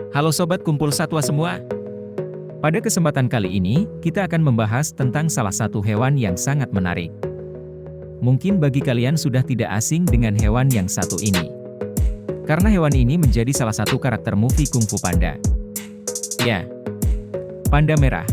Halo Sobat Kumpul Satwa semua. Pada kesempatan kali ini, kita akan membahas tentang salah satu hewan yang sangat menarik. Mungkin bagi kalian sudah tidak asing dengan hewan yang satu ini. Karena hewan ini menjadi salah satu karakter movie Kung Fu Panda. Ya, panda merah.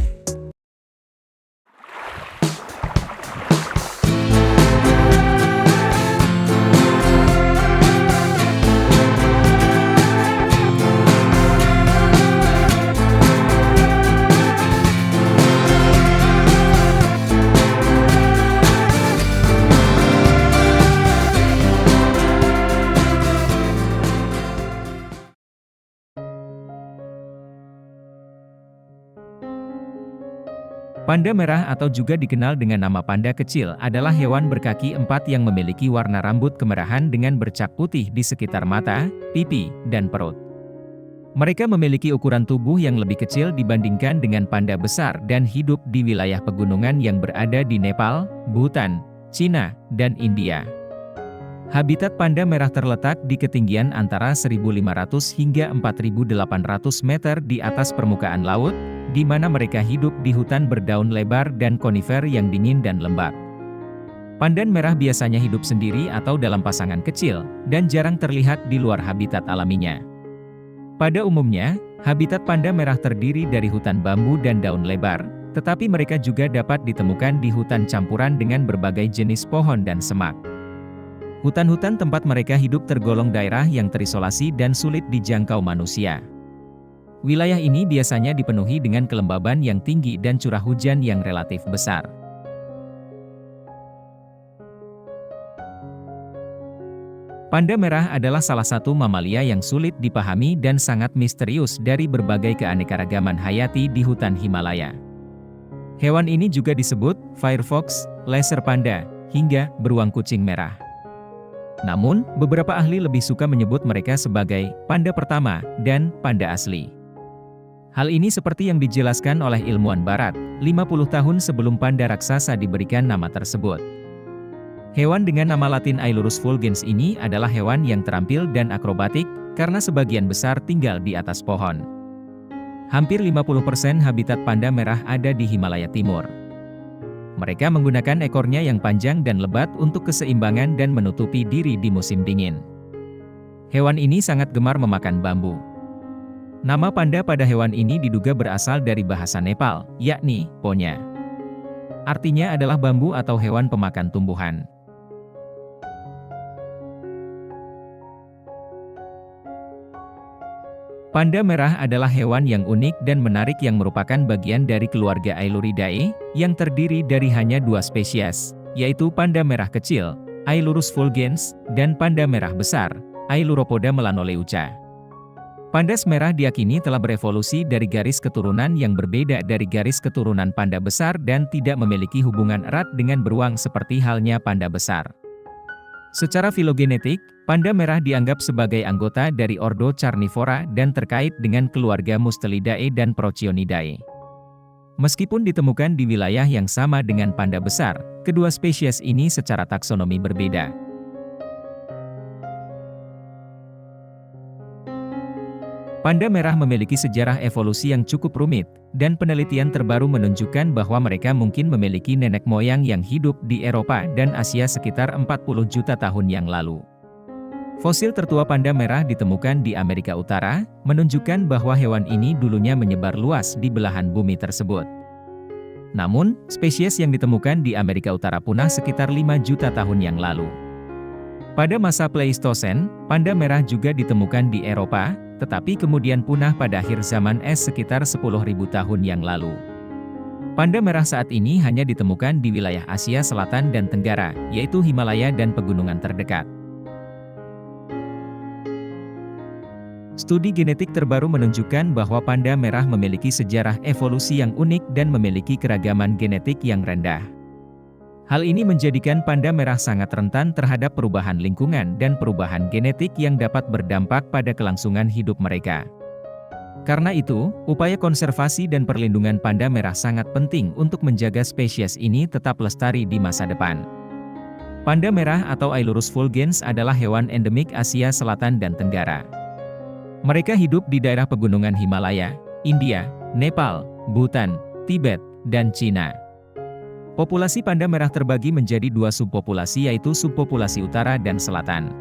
Panda merah atau juga dikenal dengan nama panda kecil adalah hewan berkaki empat yang memiliki warna rambut kemerahan dengan bercak putih di sekitar mata, pipi, dan perut. Mereka memiliki ukuran tubuh yang lebih kecil dibandingkan dengan panda besar dan hidup di wilayah pegunungan yang berada di Nepal, Bhutan, Cina, dan India. Habitat panda merah terletak di ketinggian antara 1.500 hingga 4.800 meter di atas permukaan laut, di mana mereka hidup di hutan berdaun lebar dan konifer yang dingin dan lembab. Pandan merah biasanya hidup sendiri atau dalam pasangan kecil, dan jarang terlihat di luar habitat alaminya. Pada umumnya, habitat panda merah terdiri dari hutan bambu dan daun lebar, tetapi mereka juga dapat ditemukan di hutan campuran dengan berbagai jenis pohon dan semak. Hutan-hutan tempat mereka hidup tergolong daerah yang terisolasi dan sulit dijangkau manusia. Wilayah ini biasanya dipenuhi dengan kelembaban yang tinggi dan curah hujan yang relatif besar. Panda merah adalah salah satu mamalia yang sulit dipahami dan sangat misterius dari berbagai keanekaragaman hayati di hutan Himalaya. Hewan ini juga disebut fire fox, lesser panda, hingga beruang kucing merah. Namun, beberapa ahli lebih suka menyebut mereka sebagai panda pertama dan panda asli. Hal ini seperti yang dijelaskan oleh ilmuwan barat, 50 tahun sebelum panda raksasa diberikan nama tersebut. Hewan dengan nama latin Ailurus fulgens ini adalah hewan yang terampil dan akrobatik, karena sebagian besar tinggal di atas pohon. Hampir 50% habitat panda merah ada di Himalaya Timur. Mereka menggunakan ekornya yang panjang dan lebat untuk keseimbangan dan menutupi diri di musim dingin. Hewan ini sangat gemar memakan bambu. Nama panda pada hewan ini diduga berasal dari bahasa Nepal, yakni ponya. Artinya adalah bambu atau hewan pemakan tumbuhan. Panda merah adalah hewan yang unik dan menarik yang merupakan bagian dari keluarga Ailuridae, yang terdiri dari hanya dua spesies, yaitu panda merah kecil, Ailurus fulgens, dan panda merah besar, Ailuropoda melanoleuca. Panda merah diyakini telah berevolusi dari garis keturunan yang berbeda dari garis keturunan panda besar dan tidak memiliki hubungan erat dengan beruang seperti halnya panda besar. Secara filogenetik, panda merah dianggap sebagai anggota dari ordo Carnivora dan terkait dengan keluarga Mustelidae dan Prochionidae. Meskipun ditemukan di wilayah yang sama dengan panda besar, kedua spesies ini secara taksonomi berbeda. Panda merah memiliki sejarah evolusi yang cukup rumit, dan penelitian terbaru menunjukkan bahwa mereka mungkin memiliki nenek moyang yang hidup di Eropa dan Asia sekitar 40 juta tahun yang lalu. Fosil tertua panda merah ditemukan di Amerika Utara, menunjukkan bahwa hewan ini dulunya menyebar luas di belahan bumi tersebut. Namun, spesies yang ditemukan di Amerika Utara punah sekitar 5 juta tahun yang lalu. Pada masa Pleistosen, panda merah juga ditemukan di Eropa, tetapi kemudian punah pada akhir zaman es sekitar 10.000 tahun yang lalu. Panda merah saat ini hanya ditemukan di wilayah Asia Selatan dan Tenggara, yaitu Himalaya dan pegunungan terdekat. Studi genetik terbaru menunjukkan bahwa panda merah memiliki sejarah evolusi yang unik dan memiliki keragaman genetik yang rendah. Hal ini menjadikan panda merah sangat rentan terhadap perubahan lingkungan dan perubahan genetik yang dapat berdampak pada kelangsungan hidup mereka. Karena itu, upaya konservasi dan perlindungan panda merah sangat penting untuk menjaga spesies ini tetap lestari di masa depan. Panda merah atau Ailurus fulgens adalah hewan endemik Asia Selatan dan Tenggara. Mereka hidup di daerah pegunungan Himalaya, India, Nepal, Bhutan, Tibet, dan Cina. Populasi panda merah terbagi menjadi dua subpopulasi, yaitu subpopulasi utara dan selatan.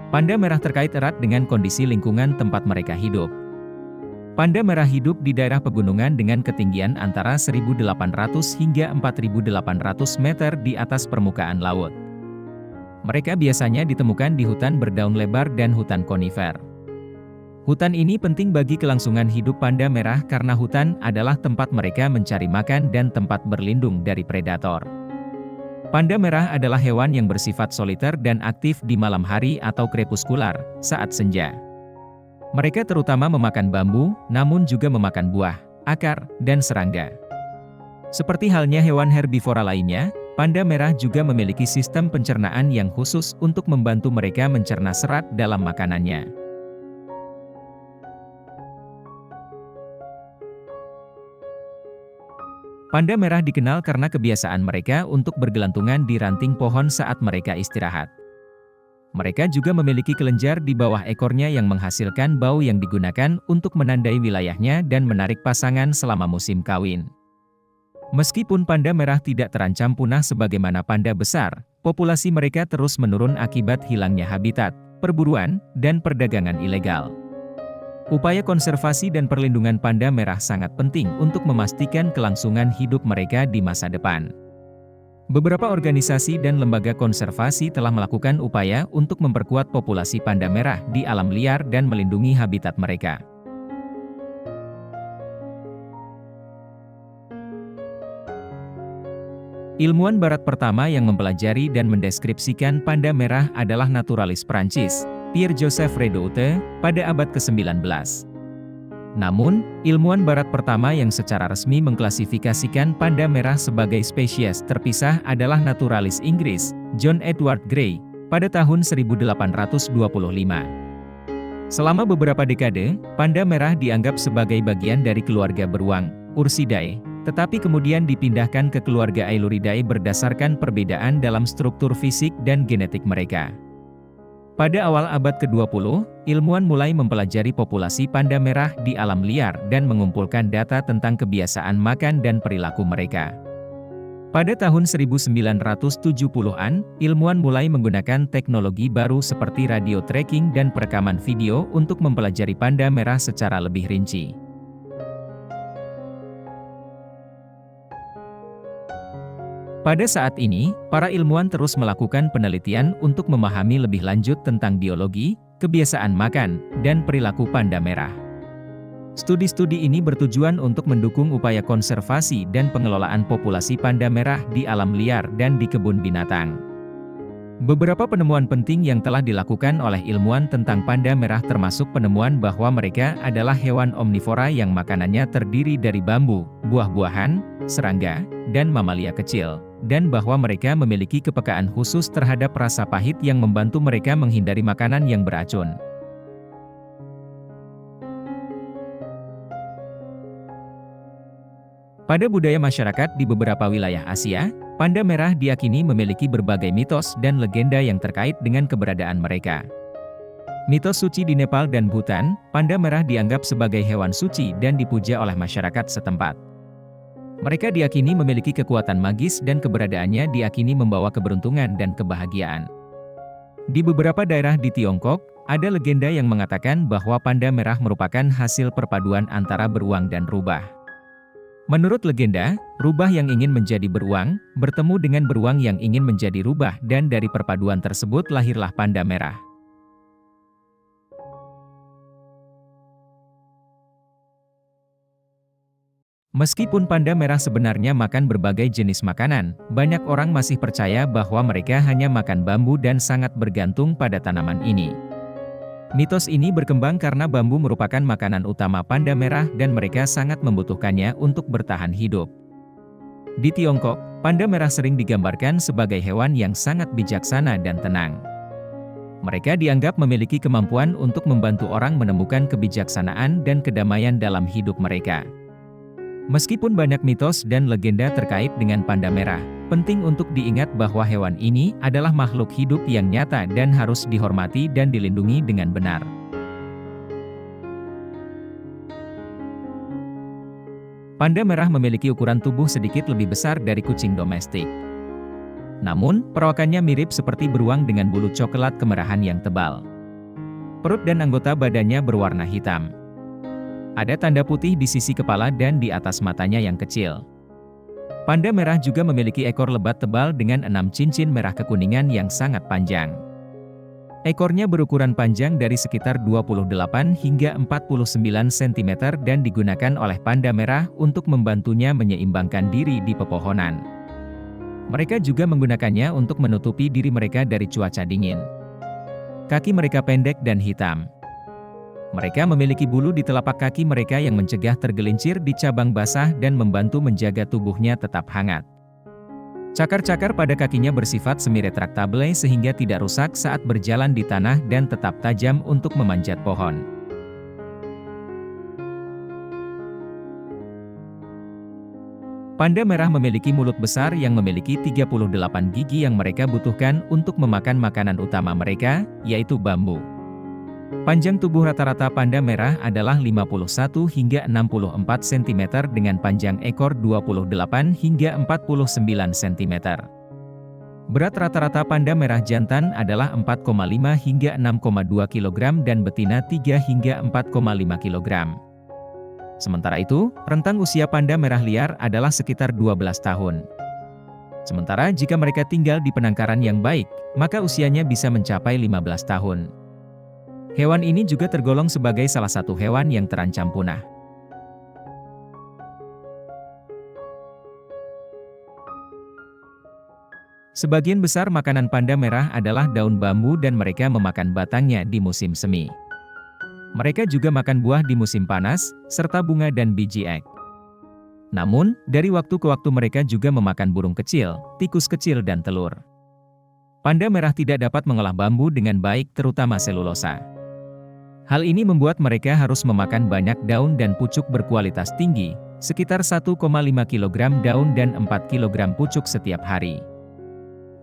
Panda merah terkait erat dengan kondisi lingkungan tempat mereka hidup. Panda merah hidup di daerah pegunungan dengan ketinggian antara 1.800 hingga 4.800 meter di atas permukaan laut. Mereka biasanya ditemukan di hutan berdaun lebar dan hutan konifer. Hutan ini penting bagi kelangsungan hidup panda merah karena hutan adalah tempat mereka mencari makan dan tempat berlindung dari predator. Panda merah adalah hewan yang bersifat soliter dan aktif di malam hari atau krepuskular, saat senja. Mereka terutama memakan bambu, namun juga memakan buah, akar, dan serangga. Seperti halnya hewan herbivora lainnya, panda merah juga memiliki sistem pencernaan yang khusus untuk membantu mereka mencerna serat dalam makanannya. Panda merah dikenal karena kebiasaan mereka untuk bergelantungan di ranting pohon saat mereka istirahat. Mereka juga memiliki kelenjar di bawah ekornya yang menghasilkan bau yang digunakan untuk menandai wilayahnya dan menarik pasangan selama musim kawin. Meskipun panda merah tidak terancam punah sebagaimana panda besar, populasi mereka terus menurun akibat hilangnya habitat, perburuan, dan perdagangan ilegal. Upaya konservasi dan perlindungan panda merah sangat penting untuk memastikan kelangsungan hidup mereka di masa depan. Beberapa organisasi dan lembaga konservasi telah melakukan upaya untuk memperkuat populasi panda merah di alam liar dan melindungi habitat mereka. Ilmuwan barat pertama yang mempelajari dan mendeskripsikan panda merah adalah naturalis Prancis, Pierre-Joseph Redouté, pada abad ke-19. Namun, ilmuwan barat pertama yang secara resmi mengklasifikasikan panda merah sebagai spesies terpisah adalah naturalis Inggris, John Edward Gray, pada tahun 1825. Selama beberapa dekade, panda merah dianggap sebagai bagian dari keluarga beruang, Ursidae, tetapi kemudian dipindahkan ke keluarga Ailuridae berdasarkan perbedaan dalam struktur fisik dan genetik mereka. Pada awal abad ke-20, ilmuwan mulai mempelajari populasi panda merah di alam liar dan mengumpulkan data tentang kebiasaan makan dan perilaku mereka. Pada tahun 1970-an, ilmuwan mulai menggunakan teknologi baru seperti radio tracking dan perekaman video untuk mempelajari panda merah secara lebih rinci. Pada saat ini, para ilmuwan terus melakukan penelitian untuk memahami lebih lanjut tentang biologi, kebiasaan makan, dan perilaku panda merah. Studi-studi ini bertujuan untuk mendukung upaya konservasi dan pengelolaan populasi panda merah di alam liar dan di kebun binatang. Beberapa penemuan penting yang telah dilakukan oleh ilmuwan tentang panda merah termasuk penemuan bahwa mereka adalah hewan omnivora yang makanannya terdiri dari bambu, buah-buahan, serangga, dan mamalia kecil, dan bahwa mereka memiliki kepekaan khusus terhadap rasa pahit yang membantu mereka menghindari makanan yang beracun. Pada budaya masyarakat di beberapa wilayah Asia, panda merah diyakini memiliki berbagai mitos dan legenda yang terkait dengan keberadaan mereka. Mitos suci di Nepal dan Bhutan, panda merah dianggap sebagai hewan suci dan dipuja oleh masyarakat setempat. Mereka diyakini memiliki kekuatan magis dan keberadaannya diyakini membawa keberuntungan dan kebahagiaan. Di beberapa daerah di Tiongkok, ada legenda yang mengatakan bahwa panda merah merupakan hasil perpaduan antara beruang dan rubah. Menurut legenda, rubah yang ingin menjadi beruang, bertemu dengan beruang yang ingin menjadi rubah dan dari perpaduan tersebut lahirlah panda merah. Meskipun panda merah sebenarnya makan berbagai jenis makanan, banyak orang masih percaya bahwa mereka hanya makan bambu dan sangat bergantung pada tanaman ini. Mitos ini berkembang karena bambu merupakan makanan utama panda merah dan mereka sangat membutuhkannya untuk bertahan hidup. Di Tiongkok, panda merah sering digambarkan sebagai hewan yang sangat bijaksana dan tenang. Mereka dianggap memiliki kemampuan untuk membantu orang menemukan kebijaksanaan dan kedamaian dalam hidup mereka. Meskipun banyak mitos dan legenda terkait dengan panda merah, Penting untuk diingat bahwa hewan ini adalah makhluk hidup yang nyata dan harus dihormati dan dilindungi dengan benar. Panda merah memiliki ukuran tubuh sedikit lebih besar dari kucing domestik. Namun, perawakannya mirip seperti beruang dengan bulu coklat kemerahan yang tebal. Perut dan anggota badannya berwarna hitam. Ada tanda putih di sisi kepala dan di atas matanya yang kecil. Panda merah juga memiliki ekor lebat tebal dengan 6 cincin merah kekuningan yang sangat panjang. Ekornya berukuran panjang dari sekitar 28 hingga 49 cm dan digunakan oleh panda merah untuk membantunya menyeimbangkan diri di pepohonan. Mereka juga menggunakannya untuk menutupi diri mereka dari cuaca dingin. Kaki mereka pendek dan hitam. Mereka memiliki bulu di telapak kaki mereka yang mencegah tergelincir di cabang basah dan membantu menjaga tubuhnya tetap hangat. Cakar-cakar pada kakinya bersifat semi-retraktable sehingga tidak rusak saat berjalan di tanah dan tetap tajam untuk memanjat pohon. Panda merah memiliki mulut besar yang memiliki 38 gigi yang mereka butuhkan untuk memakan makanan utama mereka, yaitu bambu. Panjang tubuh rata-rata panda merah adalah 51 hingga 64 cm dengan panjang ekor 28 hingga 49 cm. Berat rata-rata panda merah jantan adalah 4,5 hingga 6,2 kg dan betina 3 hingga 4,5 kg. Sementara itu, rentang usia panda merah liar adalah sekitar 12 tahun. Sementara jika mereka tinggal di penangkaran yang baik, maka usianya bisa mencapai 15 tahun. Hewan ini juga tergolong sebagai salah satu hewan yang terancam punah. Sebagian besar makanan panda merah adalah daun bambu dan mereka memakan batangnya di musim semi. Mereka juga makan buah di musim panas, serta bunga dan biji ek. Namun, dari waktu ke waktu mereka juga memakan burung kecil, tikus kecil dan telur. Panda merah tidak dapat mengolah bambu dengan baik terutama selulosa. Hal ini membuat mereka harus memakan banyak daun dan pucuk berkualitas tinggi, sekitar 1,5 kg daun dan 4 kg pucuk setiap hari.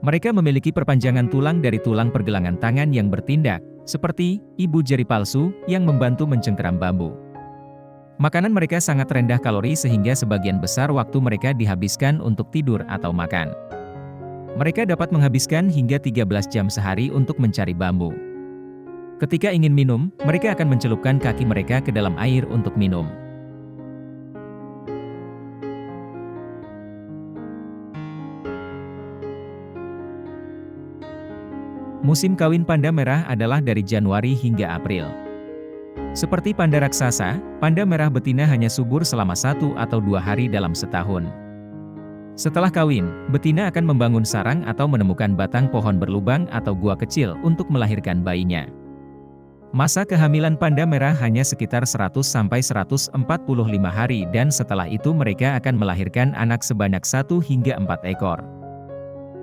Mereka memiliki perpanjangan tulang dari tulang pergelangan tangan yang bertindak, seperti ibu jari palsu yang membantu mencengkeram bambu. Makanan mereka sangat rendah kalori sehingga sebagian besar waktu mereka dihabiskan untuk tidur atau makan. Mereka dapat menghabiskan hingga 13 jam sehari untuk mencari bambu. Ketika ingin minum, mereka akan mencelupkan kaki mereka ke dalam air untuk minum. Musim kawin panda merah adalah dari Januari hingga April. Seperti panda raksasa, panda merah betina hanya subur selama 1 atau 2 hari dalam setahun. Setelah kawin, betina akan membangun sarang atau menemukan batang pohon berlubang atau gua kecil untuk melahirkan bayinya. Masa kehamilan panda merah hanya sekitar 100–145 hari dan setelah itu mereka akan melahirkan anak sebanyak 1 hingga 4 ekor.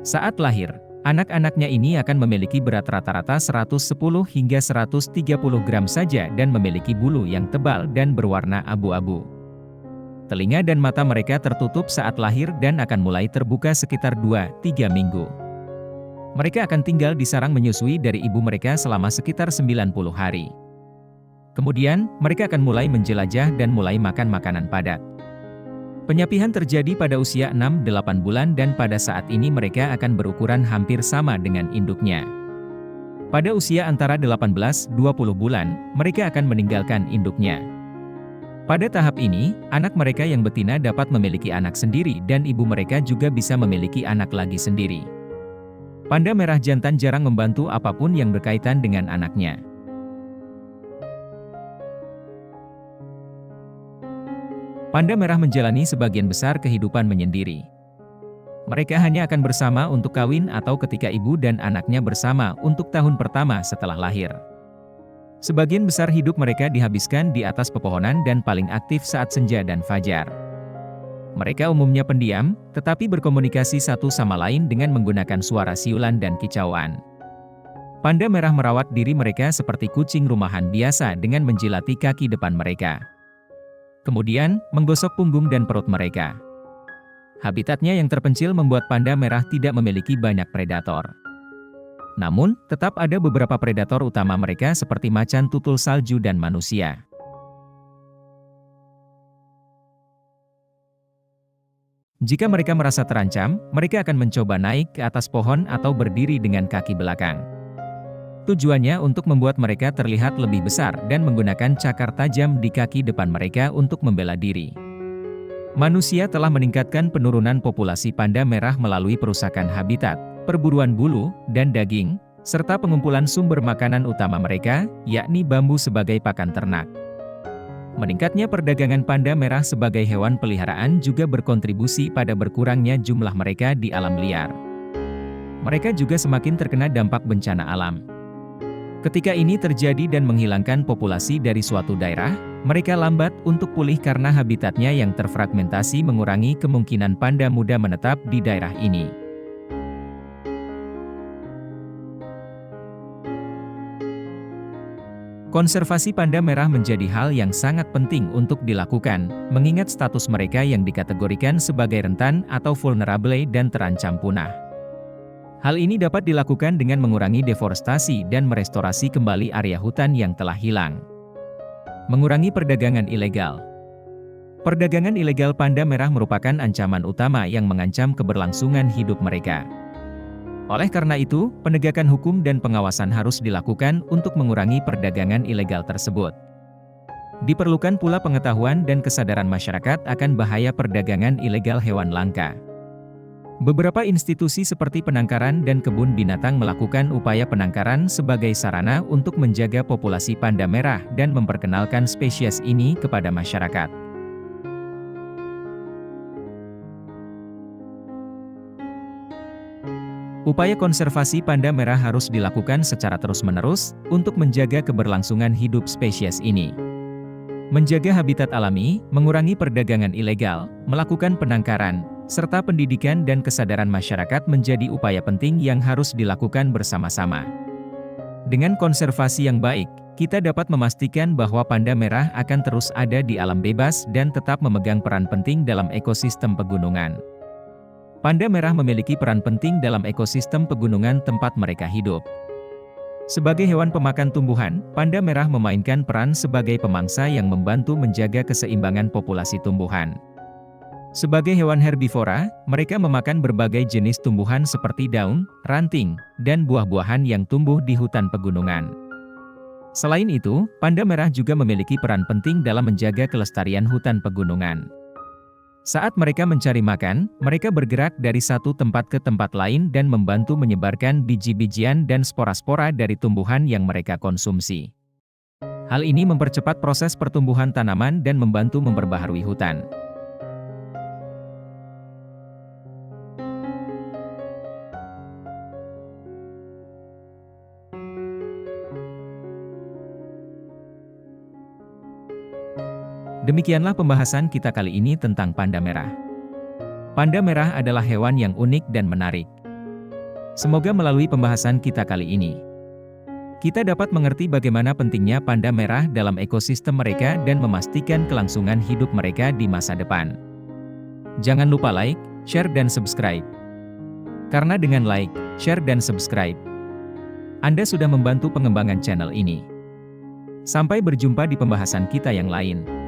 Saat lahir, anak-anaknya ini akan memiliki berat rata-rata 110 hingga 130 gram saja dan memiliki bulu yang tebal dan berwarna abu-abu. Telinga dan mata mereka tertutup saat lahir dan akan mulai terbuka sekitar 2–3 minggu. Mereka akan tinggal di sarang menyusui dari ibu mereka selama sekitar 90 hari. Kemudian, mereka akan mulai menjelajah dan mulai makan makanan padat. Penyapihan terjadi pada usia 6–8 bulan dan pada saat ini mereka akan berukuran hampir sama dengan induknya. Pada usia antara 18–20 bulan, mereka akan meninggalkan induknya. Pada tahap ini, anak mereka yang betina dapat memiliki anak sendiri dan ibu mereka juga bisa memiliki anak lagi sendiri. Panda merah jantan jarang membantu apapun yang berkaitan dengan anaknya. Panda merah menjalani sebagian besar kehidupan menyendiri. Mereka hanya akan bersama untuk kawin atau ketika ibu dan anaknya bersama untuk tahun pertama setelah lahir. Sebagian besar hidup mereka dihabiskan di atas pepohonan dan paling aktif saat senja dan fajar. Mereka umumnya pendiam, tetapi berkomunikasi satu sama lain dengan menggunakan suara siulan dan kicauan. Panda merah merawat diri mereka seperti kucing rumahan biasa dengan menjilati kaki depan mereka. Kemudian, menggosok punggung dan perut mereka. Habitatnya yang terpencil membuat panda merah tidak memiliki banyak predator. Namun, tetap ada beberapa predator utama mereka seperti macan tutul salju dan manusia. Jika mereka merasa terancam, mereka akan mencoba naik ke atas pohon atau berdiri dengan kaki belakang. Tujuannya untuk membuat mereka terlihat lebih besar dan menggunakan cakar tajam di kaki depan mereka untuk membela diri. Manusia telah meningkatkan penurunan populasi panda merah melalui perusakan habitat, perburuan bulu dan daging, serta pengumpulan sumber makanan utama mereka, yakni bambu sebagai pakan ternak. Meningkatnya perdagangan panda merah sebagai hewan peliharaan juga berkontribusi pada berkurangnya jumlah mereka di alam liar. Mereka juga semakin terkena dampak bencana alam. Ketika ini terjadi dan menghilangkan populasi dari suatu daerah, mereka lambat untuk pulih karena habitatnya yang terfragmentasi mengurangi kemungkinan panda muda menetap di daerah ini. Konservasi panda merah menjadi hal yang sangat penting untuk dilakukan, mengingat status mereka yang dikategorikan sebagai rentan atau vulnerable dan terancam punah. Hal ini dapat dilakukan dengan mengurangi deforestasi dan merestorasi kembali area hutan yang telah hilang. Mengurangi perdagangan ilegal. Perdagangan ilegal panda merah merupakan ancaman utama yang mengancam keberlangsungan hidup mereka. Oleh karena itu, penegakan hukum dan pengawasan harus dilakukan untuk mengurangi perdagangan ilegal tersebut. Diperlukan pula pengetahuan dan kesadaran masyarakat akan bahaya perdagangan ilegal hewan langka. Beberapa institusi seperti penangkaran dan kebun binatang melakukan upaya penangkaran sebagai sarana untuk menjaga populasi panda merah dan memperkenalkan spesies ini kepada masyarakat. Upaya konservasi panda merah harus dilakukan secara terus-menerus untuk menjaga keberlangsungan hidup spesies ini. Menjaga habitat alami, mengurangi perdagangan ilegal, melakukan penangkaran, serta pendidikan dan kesadaran masyarakat menjadi upaya penting yang harus dilakukan bersama-sama. Dengan konservasi yang baik, kita dapat memastikan bahwa panda merah akan terus ada di alam bebas dan tetap memegang peran penting dalam ekosistem pegunungan. Panda merah memiliki peran penting dalam ekosistem pegunungan tempat mereka hidup. Sebagai hewan pemakan tumbuhan, panda merah memainkan peran sebagai pemangsa yang membantu menjaga keseimbangan populasi tumbuhan. Sebagai hewan herbivora, mereka memakan berbagai jenis tumbuhan seperti daun, ranting, dan buah-buahan yang tumbuh di hutan pegunungan. Selain itu, panda merah juga memiliki peran penting dalam menjaga kelestarian hutan pegunungan. Saat mereka mencari makan, mereka bergerak dari satu tempat ke tempat lain dan membantu menyebarkan biji-bijian dan spora-spora dari tumbuhan yang mereka konsumsi. Hal ini mempercepat proses pertumbuhan tanaman dan membantu memperbaharui hutan. Demikianlah pembahasan kita kali ini tentang panda merah. Panda merah adalah hewan yang unik dan menarik. Semoga melalui pembahasan kita kali ini, kita dapat mengerti bagaimana pentingnya panda merah dalam ekosistem mereka dan memastikan kelangsungan hidup mereka di masa depan. Jangan lupa like, share dan subscribe. Karena dengan like, share dan subscribe, Anda sudah membantu pengembangan channel ini. Sampai berjumpa di pembahasan kita yang lain.